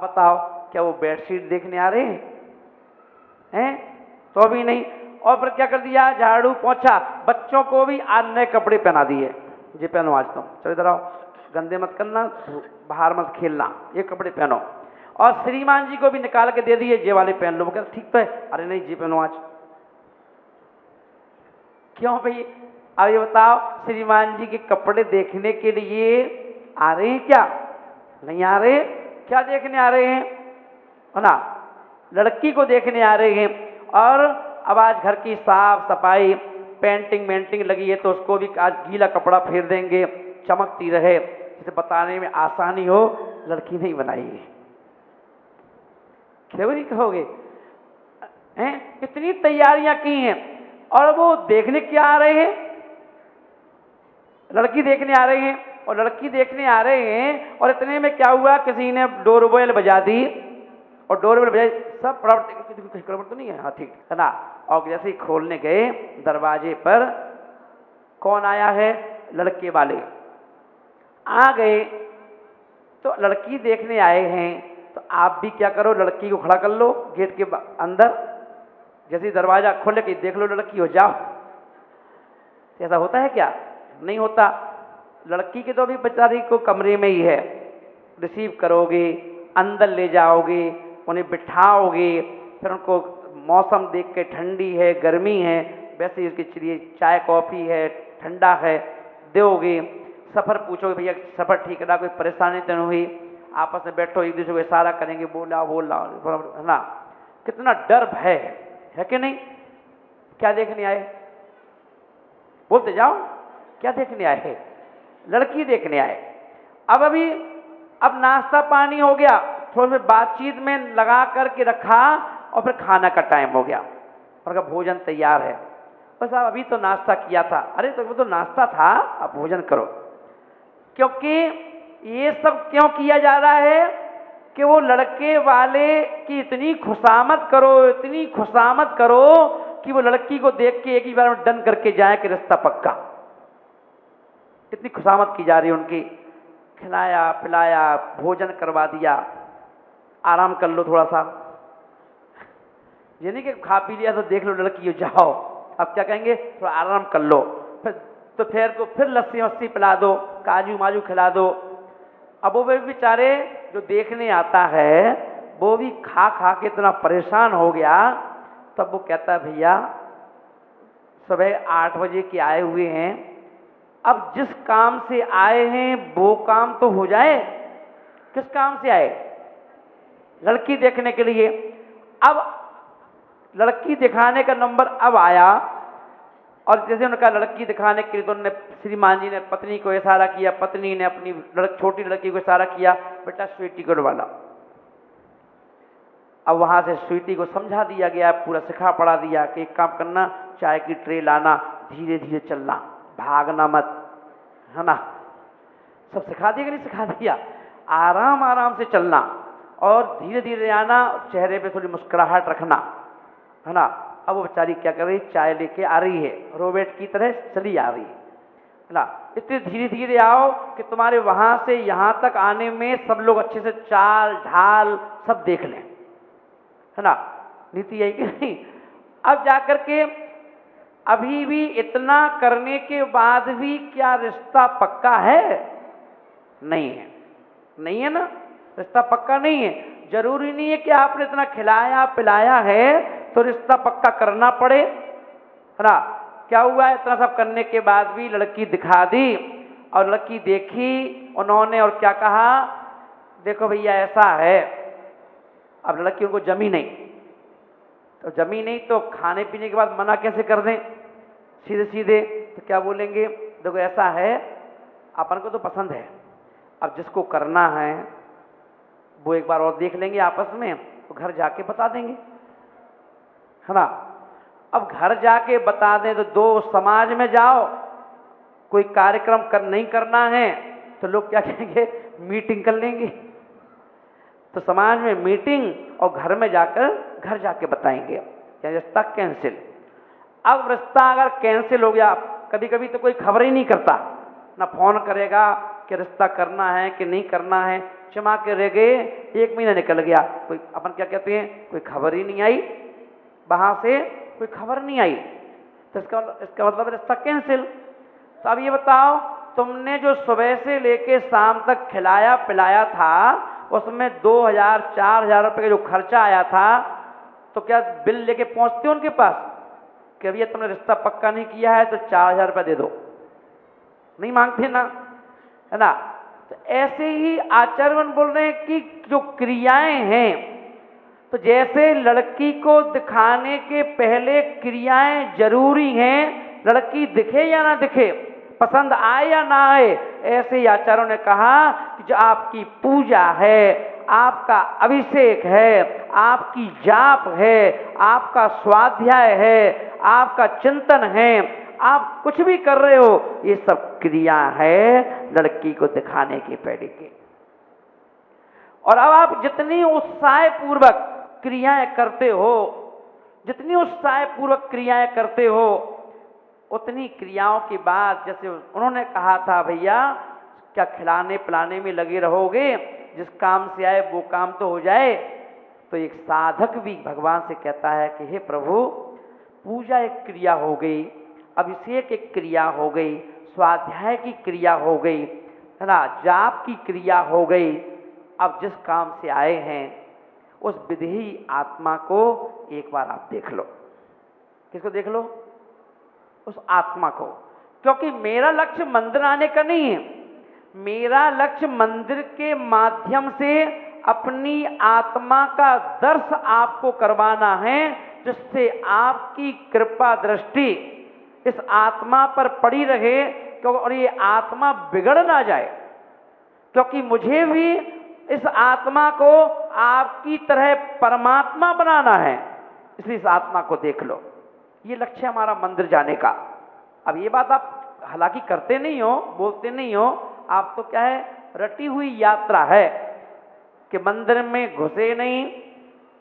अब बताओ क्या वो बेडशीट देखने आ रहे हैं? तो भी नहीं। और फिर क्या कर दिया, झाड़ू पोंछा, बच्चों को भी आज नए कपड़े पहना दिए, ये पहनो आज तुम, चलो इधर आओ, गंदे मत करना, बाहर मत खेलना, ये कपड़े पहनो। और श्रीमान जी को भी निकाल के दे दिए, ये वाले पहन लो। वो कहते ठीक तो है, अरे नहीं जी पहनो आज। क्यों भाई? अब ये बताओ, श्रीमान जी के कपड़े देखने के लिए आ रहे हैं क्या? नहीं आ रहे। क्या देखने आ रहे हैं? है ना, लड़की को देखने आ रहे हैं। और अब आज घर की साफ सफाई, पेंटिंग मेंटिंग लगी है तो उसको भी आज गीला कपड़ा फेर देंगे, चमकती रहे, जिसे बताने में आसानी हो। लड़की नहीं बनाई है, क्यों नहीं कहोगे? इतनी तैयारियां की हैं और वो देखने क्या आ रहे हैं? लड़की देखने आ रहे हैं। और लड़की देखने आ रहे हैं और इतने में क्या हुआ, किसी ने डोरबेल बजा दी। और डोरबेल बजाई, सब गड़बड़ तो नहीं है? हाँ ठीक है ना। और जैसे ही खोलने गए, दरवाजे पर कौन आया है? लड़के वाले आ गए। तो लड़की देखने आए हैं तो आप भी क्या करो, लड़की को खड़ा कर लो गेट के अंदर। जैसे ही दरवाजा खोले कि देख लो लड़की, हो जाओ। ऐसा होता है क्या? नहीं होता। लड़की के तो अभी बेचारी को कमरे में ही है, रिसीव करोगे, अंदर ले जाओगे, उन्हें बिठाओगे, फिर उनको मौसम देख के, ठंडी है गर्मी है, वैसे ही उसके लिए चाय कॉफ़ी है, ठंडा है, दोगे। सफ़र पूछोगे, भैया सफ़र ठीक रहा, कोई परेशानी तो नहीं हुई? आपस में बैठो, एक दूसरे को इशारा करेंगे, बोला बोला, है ना। कितना डर भय है कि नहीं? क्या देखने आए? बोलते जाओ, क्या देखने आए? लड़की देखने आए। अब नाश्ता पानी हो गया, थोड़ी देर बातचीत में लगा करके रखा और फिर खाना का टाइम हो गया और का भोजन तैयार है। बस आप अभी तो नाश्ता किया था। अरे तो वो तो नाश्ता था, अब भोजन करो। क्योंकि ये सब क्यों किया जा रहा है कि वो लड़के वाले की इतनी खुशामद करो, इतनी खुशामद करो कि वो लड़की को देख के एक ही बार में डन करके जाए कि रिश्ता पक्का। इतनी खुशामद की जा रही है उनकी। खिलाया पिलाया, भोजन करवा दिया, आराम कर लो थोड़ा सा। ये नहीं कि खा पी लिया तो देख लो लड़की हो जाओ, अब क्या कहेंगे, थोड़ा आराम कर लो। फिर लस्सी वस्सी पिला दो, काजू माजू खिला दो। अब वो बेचारे जो देखने आता है वो भी खा खा के इतना परेशान हो गया। तब वो कहता है, भैया सुबह 8 बजे के आए हुए हैं, अब जिस काम से आए हैं वो काम तो हो जाए। किस काम से आए? लड़की देखने के लिए। अब लड़की दिखाने का नंबर अब आया और जैसे उनका लड़की दिखाने के लिए तो उन्होंने, श्रीमान जी ने पत्नी को इशारा किया, पत्नी ने अपनी छोटी लड़की को इशारा किया, बेटा स्वीटी को डुबा लो। अब वहां से स्वीटी को समझा दिया गया, पूरा सिखा पढ़ा दिया कि एक काम करना, चाय की ट्रे लाना, धीरे धीरे चलना, भागना मत, है ना। सब सिखा दिया कि नहीं सिखा दिया? आराम आराम से चलना और धीरे धीरे आना, चेहरे पे थोड़ी मुस्कुराहट रखना, है ना। अब वो बेचारी क्या कर रही, चाय लेके आ रही है, रोबोट की तरह चली आ रही है ना। इतने धीरे धीरे आओ कि तुम्हारे वहां से यहां तक आने में सब लोग अच्छे से चाल ढाल सब देख लें, है ना। नीति है कि नहीं? अब जाकर के अभी भी इतना करने के बाद भी क्या रिश्ता पक्का है? नहीं है। नहीं है ना, रिश्ता पक्का नहीं है। जरूरी नहीं है कि आपने इतना खिलाया पिलाया है तो रिश्ता पक्का करना पड़े, है ना। क्या हुआ, इतना सब करने के बाद भी लड़की दिखा दी और लड़की देखी उन्होंने और क्या कहा, देखो भैया ऐसा है। अब लड़की उनको जमी नहीं, तो जमी नहीं तो खाने पीने के बाद मना कैसे कर दें सीधे सीधे? तो क्या बोलेंगे, देखो ऐसा है, अपन को तो पसंद है, अब जिसको करना है वो एक बार और देख लेंगे आपस में, तो घर जाके बता देंगे, है ना। अब घर जाके बता दें तो दो समाज में जाओ, कोई कार्यक्रम नहीं करना है तो लोग क्या कहेंगे, मीटिंग कर लेंगे। तो समाज में मीटिंग और घर में जाकर घर जाके बताएंगे, या रिश्ता कैंसिल। अब रिश्ता अगर कैंसिल हो गया, कभी कभी तो कोई खबर ही नहीं करता, ना फोन करेगा कि रिश्ता करना है कि नहीं करना है, क्षमा के रह गए, 1 महीना निकल गया, कोई अपन क्या कहते हैं, कोई खबर ही नहीं आई, वहां से कोई खबर नहीं आई, तो इसका मतलब रिश्ता कैंसिल। तो अब ये बताओ, तुमने जो सुबह से लेके शाम तक खिलाया पिलाया था, उसमें 2000 4000 रुपये का जो खर्चा आया था, तो क्या बिल लेके पहुंचते हो उनके पास कि भैया तुमने रिश्ता पक्का नहीं किया है तो 4000 रुपये दे दो? नहीं मांगते ना, है ना। तो ऐसे ही आचार्यवन बोल रहे हैं कि जो क्रियाएं हैं, तो जैसे लड़की को दिखाने के पहले क्रियाएं जरूरी हैं, लड़की दिखे या ना दिखे, पसंद आए या ना आए, ऐसे ही आचार्यों ने कहा कि जो आपकी पूजा है, आपका अभिषेक है, आपकी जाप है, आपका स्वाध्याय है, आपका चिंतन है, आप कुछ भी कर रहे हो, ये सब क्रिया है लड़की को दिखाने के पहले के। और अब आप जितनी उत्साह पूर्वक क्रियाएं करते हो, जितनी उत्साह पूर्वक क्रियाएं करते हो, उतनी क्रियाओं के बाद, जैसे उन्होंने कहा था भैया क्या खिलाने पिलाने में लगे रहोगे, जिस काम से आए वो काम तो हो जाए। तो एक साधक भी भगवान से कहता है कि हे प्रभु, पूजा एक क्रिया हो गई, अभिषेक एक क्रिया हो गई, स्वाध्याय की क्रिया हो गई, है ना, जाप की क्रिया हो गई। अब जिस काम से आए हैं उस विदेही आत्मा को एक बार आप देख लो। किसको देख लो? उस आत्मा को। क्योंकि मेरा लक्ष्य मंदिर आने का नहीं है, मेरा लक्ष्य मंदिर के माध्यम से अपनी आत्मा का दर्श आपको करवाना है, जिससे आपकी कृपा दृष्टि इस आत्मा पर पड़ी रहे, और ये आत्मा बिगड़ ना जाए। क्योंकि मुझे भी इस आत्मा को आपकी तरह परमात्मा बनाना है, इसलिए इस आत्मा को देख लो। ये लक्ष्य हमारा मंदिर जाने का। अब ये बात आप हालांकि करते नहीं हो, बोलते नहीं हो, आप तो क्या है, रटी हुई यात्रा है कि मंदिर में घुसे नहीं,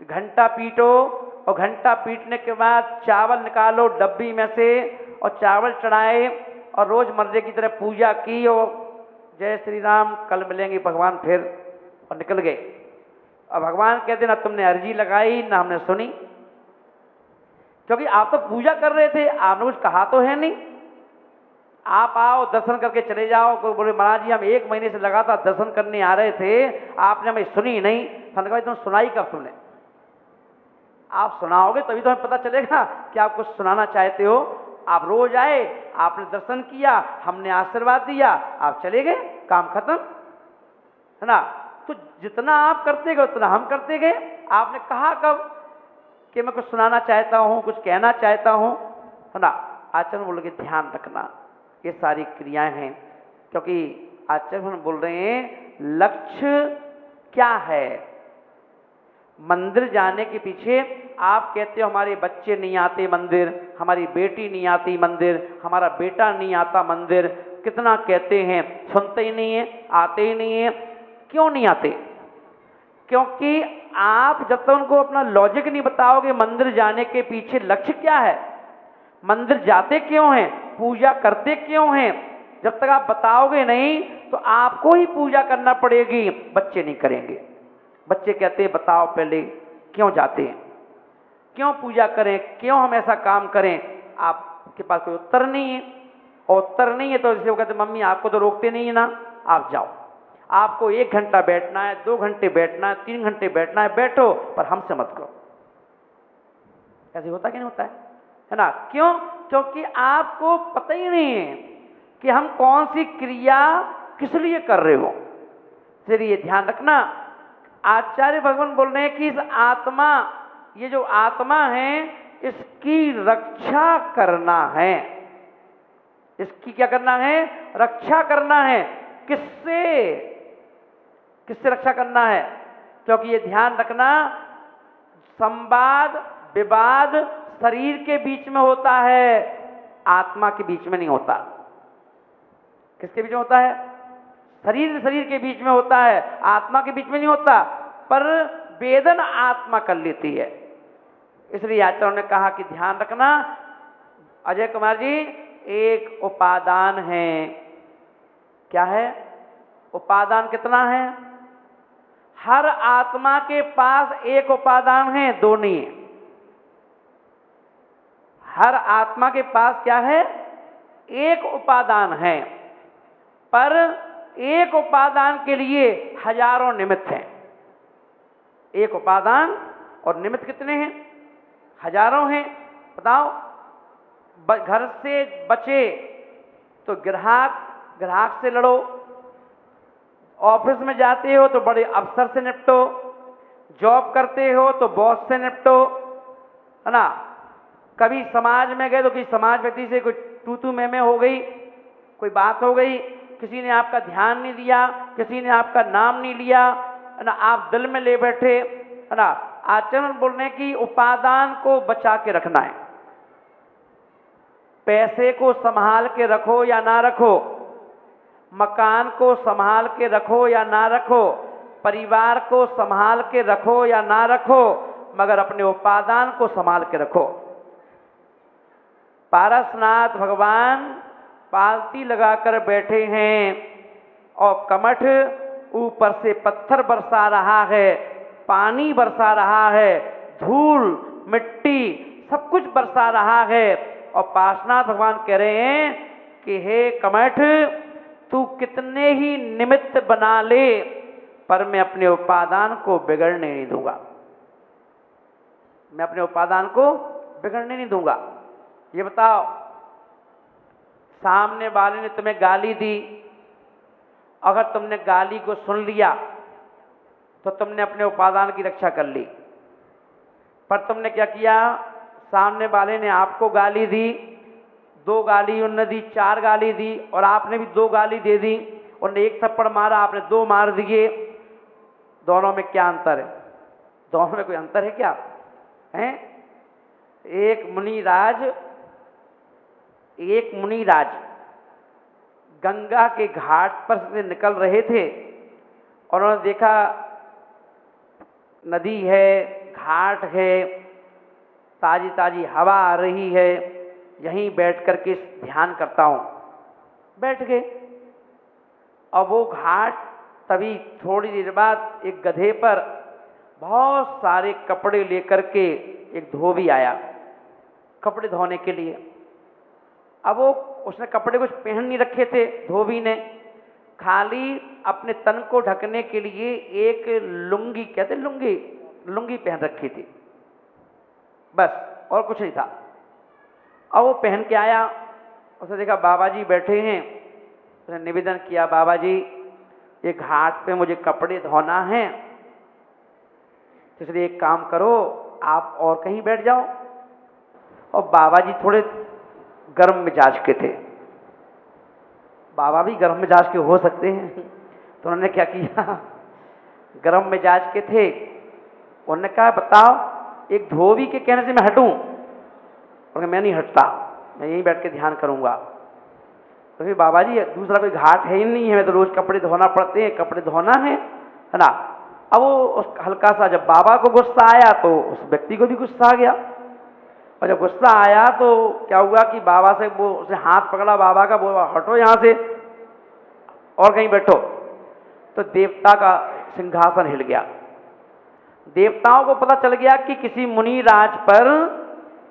घंटा पीटो, और घंटा पीटने के बाद चावल निकालो डब्बी में से और चावल चढ़ाए और रोजमर्रे की तरह पूजा की और जय श्री राम, कल मिलेंगे भगवान फिर, और निकल गए। अब भगवान कहते ना तुमने अर्जी लगाई ना हमने सुनी, क्योंकि आप तो पूजा कर रहे थे, आपने कुछ कहा तो है नहीं। आप आओ दर्शन करके चले जाओ। कोई बोले महाराज जी हम 1 महीने से लगातार दर्शन करने आ रहे थे, आपने हमें सुनी नहीं। मैंने कहा तुम सुनाई कब तुमने? आप सुनाओगे तभी तो हमें पता चलेगा कि आप कुछ सुनाना चाहते हो। आप रोज आए, आपने दर्शन किया, हमने आशीर्वाद दिया, आप चले गए, काम खत्म, है ना। तो जितना आप करते गए उतना हम करते गए। आपने कहा कब कि मैं कुछ सुनाना चाहता हूँ, कुछ कहना चाहता हूँ, है ना। आचरण बोल के ध्यान रखना, ये सारी क्रियाएं हैं। क्योंकि आचरण बोल रहे हैं लक्ष्य क्या है मंदिर जाने के पीछे। आप कहते हो हमारे बच्चे नहीं आते मंदिर, हमारी बेटी नहीं आती मंदिर, हमारा बेटा नहीं आता मंदिर, कितना कहते हैं, सुनते ही नहीं है, आते ही नहीं है। क्यों नहीं आते? क्योंकि आप जब तक उनको अपना लॉजिक नहीं बताओगे मंदिर जाने के पीछे लक्ष्य क्या है, मंदिर जाते क्यों हैं, पूजा करते क्यों हैं, जब तक आप बताओगे नहीं तो आपको ही पूजा करना पड़ेगी, बच्चे नहीं करेंगे। बच्चे कहते हैं बताओ पहले क्यों जाते हैं, क्यों पूजा करें, क्यों हम ऐसा काम करें। आपके पास कोई उत्तर नहीं है, और उत्तर नहीं है तो इसलिए वो कहते मम्मी आपको तो रोकते नहीं है ना, आप जाओ। आपको 1 घंटा बैठना है, 2 घंटे बैठना है, 3 घंटे बैठना है, बैठो, पर हमसे मत करो। ऐसे होता कि नहीं होता है ना। क्यों? क्योंकि आपको पता ही नहीं है कि हम कौन सी क्रिया किस लिए कर रहे हो। इसलिए ध्यान रखना, आचार्य भगवान बोल रहे हैं कि इस आत्मा, ये जो आत्मा है इसकी रक्षा करना है। इसकी क्या करना है? रक्षा करना है। किससे? किससे रक्षा करना है? क्योंकि ये ध्यान रखना, संवाद विवाद शरीर के बीच में होता है, आत्मा के बीच में नहीं होता। किसके बीच में होता है? शरीर शरीर के बीच में होता है, आत्मा के बीच में नहीं होता। पर वेदन आत्मा कर लेती है। इसलिए आचार्यों ने कहा कि ध्यान रखना अजय कुमार जी, एक उपादान है। क्या है? उपादान कितना है? हर आत्मा के पास एक उपादान है, दो नहीं है। हर आत्मा के पास क्या है? एक उपादान है, पर एक उपादान के लिए हजारों निमित्त हैं। एक उपादान और निमित्त कितने हैं? हजारों हैं। बताओ, घर से बचे तो ग्राहक से लड़ो, ऑफिस में जाते हो तो बड़े अफसर से निपटो, जॉब करते हो तो बॉस से निपटो, है ना। कभी समाज में गए तो किसी समाज व्यक्ति से कोई तू मैं हो गई, कोई बात हो गई, किसी ने आपका ध्यान नहीं दिया, किसी ने आपका नाम नहीं लिया, है ना, आप दिल में ले बैठे, है ना। आचरण बोलने की उपादान को बचा के रखना है। पैसे को संभाल के रखो या ना रखो, मकान को संभाल के रखो या ना रखो, परिवार को संभाल के रखो या ना रखो, मगर अपने उपादान को संभाल के रखो। पारसनाथ भगवान पालती लगाकर बैठे हैं और कमठ ऊपर से पत्थर बरसा रहा है, पानी बरसा रहा है, धूल मिट्टी सब कुछ बरसा रहा है, और पार्श्वनाथ भगवान कह रहे हैं कि हे कमठ, तू कितने ही निमित्त बना ले, पर मैं अपने उपादान को बिगड़ने नहीं दूंगा। मैं अपने उपादान को बिगड़ने नहीं दूंगा। ये बताओ, सामने वाले ने तुम्हें गाली दी, अगर तुमने गाली को सुन लिया तो तुमने अपने उपादान की रक्षा कर ली। पर तुमने क्या किया? सामने वाले ने आपको गाली दी, 2 गाली उनने दी, 4 गाली दी, और आपने भी 2 गाली दे दी। उन्होंने 1 थप्पड़ मारा, आपने 2 मार दिए। दोनों में क्या अंतर है? दोनों में कोई अंतर है क्या? हैं? एक मुनिराज गंगा के घाट पर से निकल रहे थे और उन्होंने देखा नदी है, घाट है, ताजी ताजी हवा आ रही है, यहीं बैठ कर के ध्यान करता हूँ। बैठ गए। और वो घाट, तभी थोड़ी देर बाद एक गधे पर बहुत सारे कपड़े लेकर के एक धोबी आया कपड़े धोने के लिए। अब उसने कपड़े कुछ पहन नहीं रखे थे धोबी ने, खाली अपने तन को ढकने के लिए एक लुंगी, कहते लुंगी पहन रखी थी, बस, और कुछ नहीं था। अब वो पहन के आया, उसने देखा बाबा जी बैठे हैं, उसने निवेदन किया, बाबा जी ये घाट पे मुझे कपड़े धोना है, इसलिए एक काम करो, आप और कहीं बैठ जाओ। और बाबा जी थोड़े गर्म मिजाज के थे, बाबा भी गर्म मिजाज के हो सकते हैं, तो उन्होंने क्या किया, गर्म मिजाज के थे, उन्होंने कहा बताओ एक धोबी के कहने से मैं हटूं? और मैं नहीं हटता, मैं यहीं बैठ के ध्यान करूंगा। तो फिर बाबा जी दूसरा कोई घाट है ही नहीं है, मैं तो रोज कपड़े धोना पड़ते हैं, कपड़े धोना है ना। अब वो उस हल्का सा, जब बाबा को गुस्सा आया तो उस व्यक्ति को भी गुस्सा आ गया, और जब गुस्सा आया तो क्या हुआ कि बाबा से वो उसने हाथ पकड़ा बाबा का, बोला हटो यहाँ से और कहीं बैठो। तो देवता का सिंहासन हिल गया। देवताओं को पता चल गया कि किसी मुनि राज पर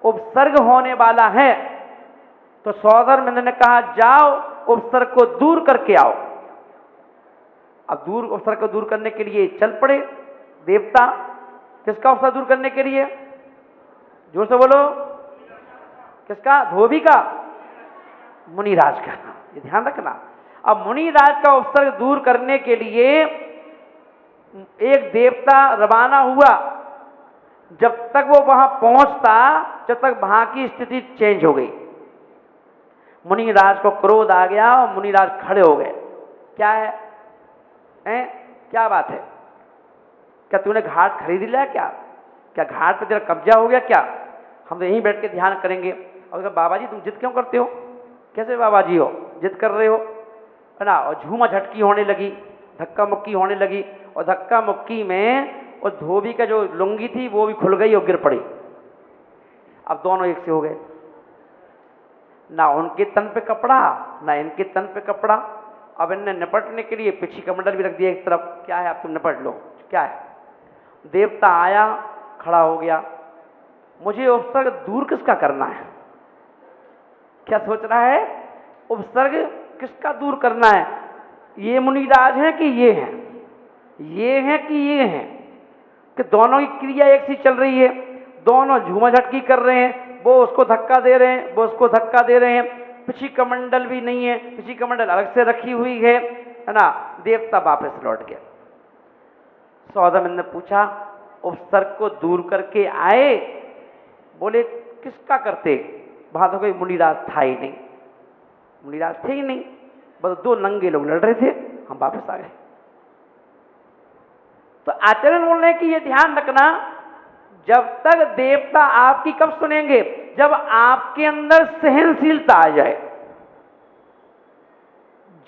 उपसर्ग होने वाला है, तो सौदर ने कहा जाओ उपसर्ग को दूर करके आओ। अब उपसर्ग को दूर करने के लिए चल पड़े देवता। किसका उपसर्ग दूर करने के लिए? जोर से बोलो, किसका? धोबी का? मुनिराज का। ये ध्यान रखना। अब मुनिराज का उपसर्ग दूर करने के लिए एक देवता रवाना हुआ। जब तक वो वहां पहुंचता, जब तक वहां की स्थिति चेंज हो गई। मुनिराज को क्रोध आ गया और मुनिराज खड़े हो गए। क्या है? क्या बात है? क्या तूने घाट खरीद लिया? क्या घाट पे तेरा कब्जा हो गया क्या? हम तो यहीं बैठ के ध्यान करेंगे। और कहा बाबा जी तुम जिद क्यों करते हो? कैसे बाबा जी हो, जिद कर रहे हो, है ना। और झूमा झटकी होने लगी, धक्का मुक्की होने लगी, और धक्का मुक्की में उस धोबी का जो लुंगी थी वो भी खुल गई और गिर पड़ी। अब दोनों एक से हो गए, ना उनके तन पे कपड़ा ना इनके तन पे कपड़ा। अब इनने निपटने के लिए पीछे कमंडल भी रख दिया एक तरफ, क्या है आप तुम निपट लो। क्या है? देवता आया, खड़ा हो गया, मुझे उपसर्ग दूर किसका करना है? क्या सोच रहा है? उपसर्ग किसका दूर करना है? ये मुनिराज हैं कि ये हैं? ये हैं कि ये हैं? कि दोनों की क्रिया एक सी चल रही है, दोनों झूमा झटकी कर रहे हैं, वो उसको धक्का दे रहे हैं, वो उसको धक्का दे रहे हैं, पिछी कमंडल भी नहीं है, पिछी कमंडल अलग से रखी हुई है ना। देवता वापस लौट गया। सौदामिनी ने पूछा, उपसर्ग को दूर करके आए? बोले किसका करते? वहां तो कोई मुनिराज था ही नहीं, मुनिराज थे ही नहीं, बस दो नंगे लोग लड़ रहे थे, हम वापस आ गए। तो आचरण बोल रहे हैं कि ये ध्यान रखना, जब तक देवता आपकी कब सुनेंगे? जब आपके अंदर सहनशीलता आ जाए,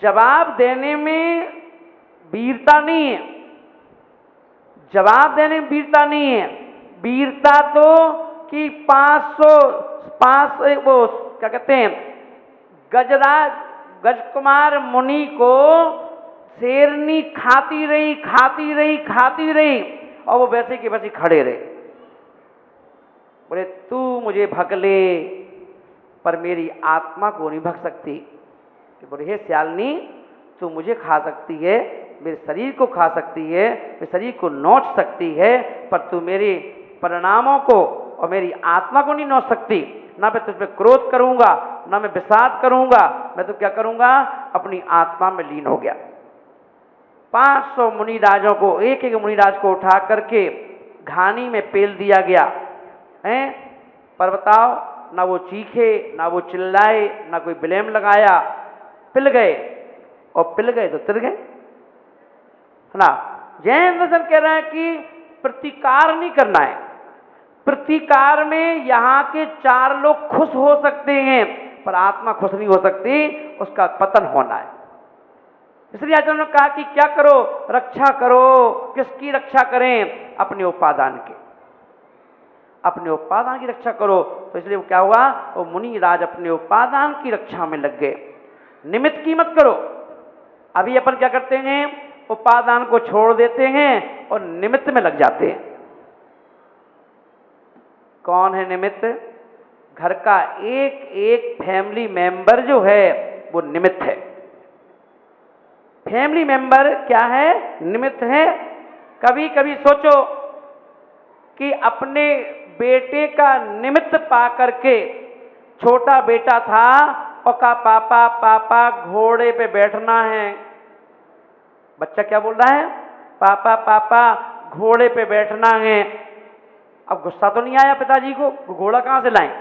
जवाब देने में वीरता नहीं है, जवाब देने में वीरता नहीं है। वीरता तो कि 500 वो क्या कहते हैं, गजराज गजकुमार मुनि को शेरनी खाती रही खाती रही खाती रही और वो वैसे के वैसे खड़े रहे। बोले तू मुझे भग ले पर मेरी आत्मा को नहीं भग सकती। बोले हे श्यालनी, तू मुझे खा सकती है, मेरे शरीर को खा सकती है, मेरे शरीर को नोच सकती है, पर तू मेरे परिणामों को और मेरी आत्मा को नहीं नोच सकती। ना मैं तुझ पे क्रोध करूंगा, ना मैं विषाद करूंगा, मैं तो क्या करूंगा, अपनी आत्मा में लीन हो गया। 500 मुनिराजों को, एक एक मुनिराज को उठा करके घानी में पेल दिया गया है। पर बताओ, ना वो चीखे, ना वो चिल्लाए, ना कोई ब्लेम लगाया, पिल गए, और पिल गए तो तिर गए, है ना। जैन दर्शन कह रहे हैं कि प्रतिकार नहीं करना है। प्रतिकार में यहां के 4 लोग खुश हो सकते हैं, पर आत्मा खुश नहीं हो सकती, उसका पतन होना है। इसलिए आचार्य ने कहा कि क्या करो, रक्षा करो। किसकी रक्षा करें? अपने उपादान की, अपने उपादान की रक्षा करो। तो इसलिए क्या हुआ, वो मुनि राज अपने उपादान की रक्षा में लग गए। निमित्त की मत करो। अभी अपन क्या करते हैं, उपादान को छोड़ देते हैं और निमित्त में लग जाते हैं। कौन है निमित्त? घर का एक एक फैमिली मेंबर जो है वो निमित्त है। फैमिली मेंबर क्या है? निमित्त है। कभी कभी सोचो कि अपने बेटे का निमित्त पा करके, छोटा बेटा था और कहा पापा पापा घोड़े पे बैठना है। बच्चा क्या बोल रहा है? पापा पापा घोड़े पे बैठना है। अब गुस्सा तो नहीं आया पिताजी को, घोड़ा कहां से लाएं?